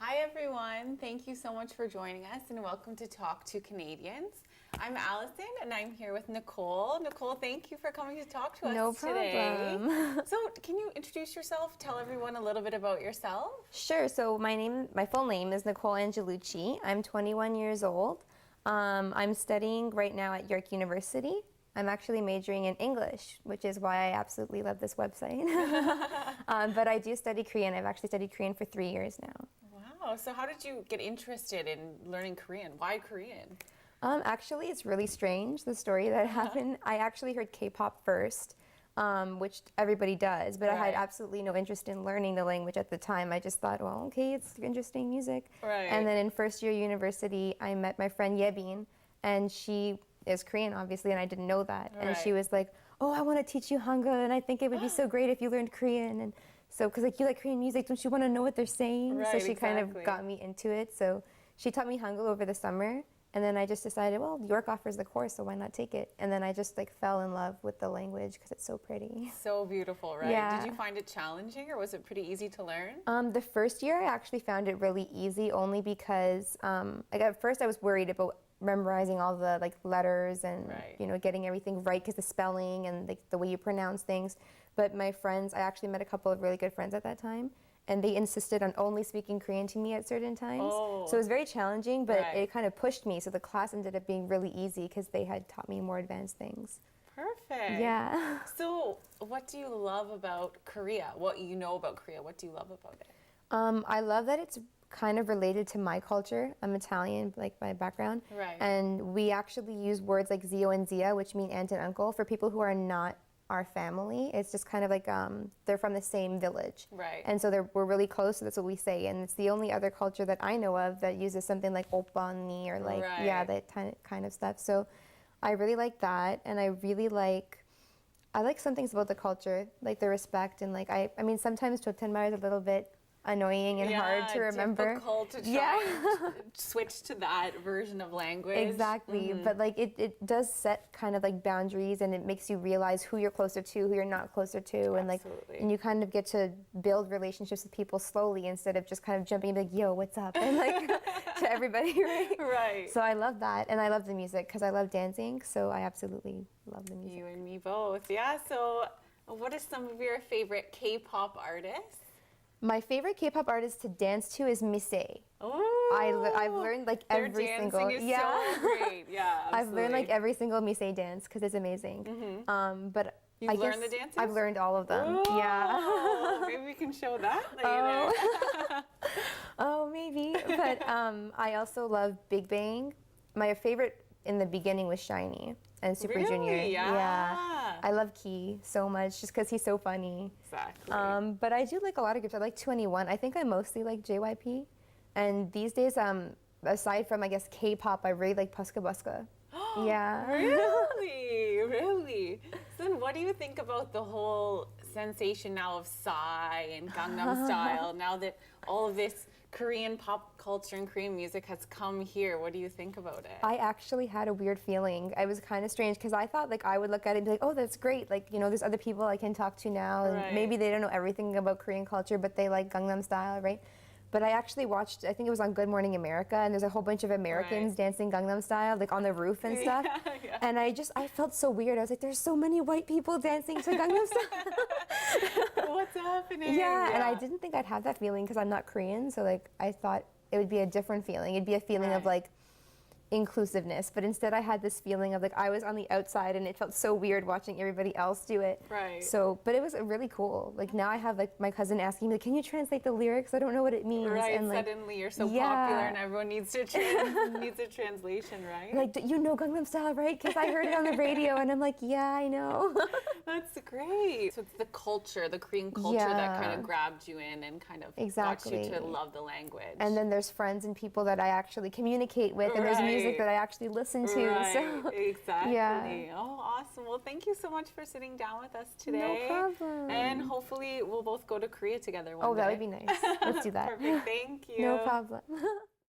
Hi everyone, thank you so much for joining us and welcome to Talk to Canadians. I'm Allison and I'm here with Nicole. Nicole, thank you for coming to talk to us today. No problem. So can you introduce yourself, tell everyone a little bit about yourself? Sure, so my full name is Nicole Angelucci. I'm 21 years old. I'm studying right now at York University. I'm actually majoring in English, which is why I absolutely love this website. But I do study Korean. I've actually studied Korean for 3 years now. Wow, so how did you get interested in learning Korean? Why Korean? Actually, it's really strange, the story that happened. I actually heard K-pop first, which everybody does, but I had absolutely no interest in learning the language at the time. I just thought, well, okay, it's interesting music. Right. And then in first year university, I met my friend Yebin, and she is Korean, obviously, and I didn't know that. Right. And she was like, oh, I want to teach you Hangul, and I think it would be so great if you learned Korean. And so, because like you like Korean music, don't you want to know what they're saying? Right, so she kind of got me into it. So she taught me Hangul over the summer. And then I just decided, well, York offers the course, so why not take it? And then I just like fell in love with the language because it's so pretty. So beautiful, right? Yeah. Did you find it challenging or was it pretty easy to learn? The first year I actually found it really easy only because like at first I was worried about memorizing all the like letters and you know getting everything right because the spelling and like the way you pronounce things. But my friends, I actually met a couple of really good friends at that time. And they insisted on only speaking Korean to me at certain times. So it was very challenging, but it kind of pushed me. So the class ended up being really easy because they had taught me more advanced things. Perfect. Yeah. So what do you love about Korea? What you know about Korea? What do you love about it? I love that it's kind of related to my culture. I'm Italian, like my background. Right. And we actually use words like zio and zia, which mean aunt and uncle, for people who are not our family. It's just kind of like they're from the same village, right? And so we're really close, so that's what we say. And it's the only other culture that I know of that uses something like oppa 언니 or like that kind of stuff. So I really like that, and I like some things about the culture, like the respect and like I mean sometimes Jottenmar is a little bit annoying and hard to remember. Difficult to try and switch to that version of language. Exactly, but like it does set kind of like boundaries, and it makes you realize who you're closer to, who you're not closer to, and like and you kind of get to build relationships with people slowly instead of just kind of jumping like, yo, what's up, and like to everybody, right? Right. So I love that, and I love the music because I love dancing, so I absolutely love the music. You and me both, yeah. So what are some of your favorite K-pop artists? My favorite K-pop artist to dance to is Missy. Oh, I've learned like every single. Their dancing is so great. Yeah, I've learned like every single Missy dance because it's amazing. But you've learned the dances? I've learned all of them. Ooh, yeah. Maybe we can show that later. Oh, maybe. But I also love Big Bang. My favorite in the beginning was Shiny and Super Junior. Yeah. I love Key so much just because he's so funny. Exactly. But I do like a lot of groups. I like 21. I think I mostly like JYP. And these days, aside from, I guess, K-pop, I really like Puska Buska. Yeah. Really? Really? So then what do you think about the whole sensation now of Psy and Gangnam Style, now that all of this Korean pop culture and Korean music has come here? What do you think about it? I actually had a weird feeling. It was kind of strange because I thought like I would look at it and be like, oh, that's great. Like, you know, there's other people I can talk to now. And maybe they don't know everything about Korean culture, but they like Gangnam Style, right? But I actually watched, I think it was on Good Morning America, and there's a whole bunch of Americans dancing Gangnam Style, like on the roof and stuff. And I felt so weird. I was like, there's so many white people dancing to Gangnam Style. What's happening? Yeah, and I didn't think I'd have that feeling because I'm not Korean, so like I thought it would be a different feeling. It'd be a feeling of like inclusiveness, but instead I had this feeling of like I was on the outside and it felt so weird watching everybody else do it. Right. So, but it was really cool. Like now I have like my cousin asking me, like, can you translate the lyrics? I don't know what it means. Right, and like, suddenly you're so popular and everyone needs to needs a translation, right? Like, you know Gangnam Style, right? Because I heard it on the radio and I'm like, yeah, I know. That's great. So it's the culture, the Korean culture that kind of grabbed you in and kind of got you to love the language. And then there's friends and people that I actually communicate with, and there's music that I actually listen to. So exactly. Yeah. Oh, awesome. Well, thank you so much for sitting down with us today. No problem. And hopefully we'll both go to Korea together one day. Oh, that would be nice. Let's do that. Perfect. Thank you. No problem.